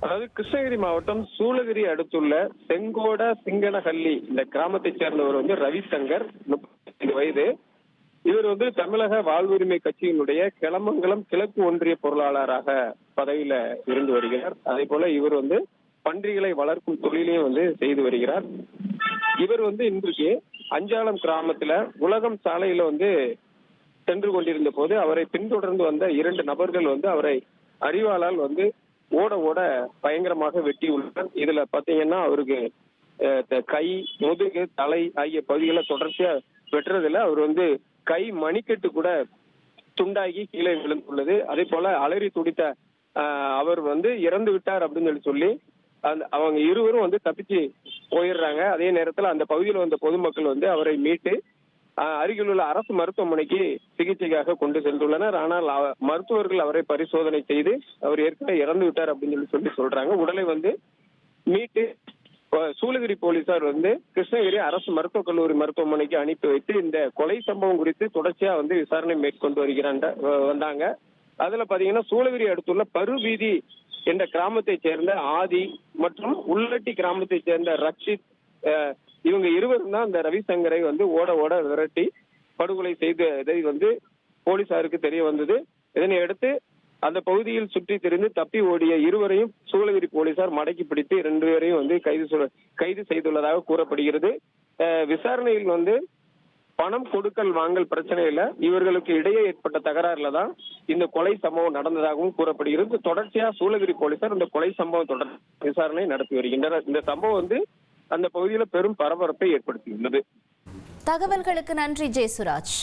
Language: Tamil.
அதாவது கிருஷ்ணகிரி மாவட்டம் சூளகிரி அடுத்துள்ள செங்கோட சிங்கனஹள்ளி இந்த கிராமத்தைச் சேர்ந்தவர் ரவிசங்கர், 35 வயது. இவர் தமிழக வாழ்வுரிமை கட்சியினுடைய கிளமங்கலம் கிழக்கு ஒன்றிய பொருளாளராக பதவியில இருந்து வருகிறார். அதே போல இவர் பன்றிகளை வளர்க்கும் தொழிலையும் செய்து வருகிறார். இவர் இன்றைக்கு அஞ்சாலம் கிராமத்துல உலகம் சாலையில சென்று கொண்டிருந்த போது அவரை பின்தொடர்ந்து வந்த 2 நபர்கள் அவரை அரிவாளால் ஓட ஓட பயங்கரமாக வெட்டி உள்ளனர். இதுல பாத்தீங்கன்னா அவருக்கு கை, முதுகு, தலை ஆகிய பகுதிகளை தொடர்ச்சியா வெட்டுறதுல அவர் கை மணிக்கட்டு கூட துண்டாகி கீழே விழுந்துள்ளது. அதே போல அலறி துடித்த அவர் இறந்து விட்டார் அப்படின்னு சொல்லி அவங்க இருவரும் தப்பிச்சு போயிடுறாங்க. அதே நேரத்துல அந்த பகுதியில் வந்த பொதுமக்கள் அவரை மீட்டு அருகில் உள்ள அரசு மருத்துவமனைக்கு சிகிச்சைக்காக கொண்டு சென்றுள்ளனர். ஆனால் மருத்துவர்கள் அவரை பரிசோதனை செய்து அவர் ஏற்கனவே இறந்து விட்டார் அப்படின்னு சொல்லி சொல்றாங்க. உடலை மீட்டு சூளகிரி போலீசார் கிருஷ்ணகிரி அரசு மருத்துவக் கல்லூரி மருத்துவமனைக்கு அனுப்பி வைத்து இந்த கொலை சம்பவம் குறித்து தொடர்ச்சியா விசாரணை மேற்கொண்டு வந்தாங்க. அதுல பாத்தீங்கன்னா சூளகிரி அடுத்துள்ள பருவீதி என்ற கிராமத்தை சேர்ந்த ஆதி மற்றும் உள்ளட்டி கிராமத்தை சேர்ந்த ரக்ஷித், இவங்க இருவரும் தான் இந்த ரவிசங்கரை ஓட ஓட விரட்டி படுகொலை செய்ததை போலீசாருக்கு தெரிய வந்தது. இதனை அடுத்து அந்த பகுதியில் சுற்றி திரிந்து தப்பி ஓடிய இருவரையும் சூளகிரி போலீசார் மடக்கி பிடித்து 2 பேரையும் கைது செய்துள்ளதாக கூறப்படுகிறது. விசாரணையில் பணம் கொடுக்கல் வாங்கல் பிரச்சனையில இவர்களுக்கு இடையே ஏற்பட்ட தகராறுல தான் இந்த கொலை சம்பவம் நடந்ததாகவும் கூறப்படுகிறது. தொடர்ச்சியா சூளகிரி போலீசார் இந்த கொலை சம்பவம் தொடர் விசாரணை நடத்தி வருகின்றனர். இந்த சம்பவம் அந்த பகுதியில் பெரும் பரபரப்பை ஏற்படுத்தியுள்ளது. தகவல்களுக்கு நன்றி ஜெயசுராஜ்.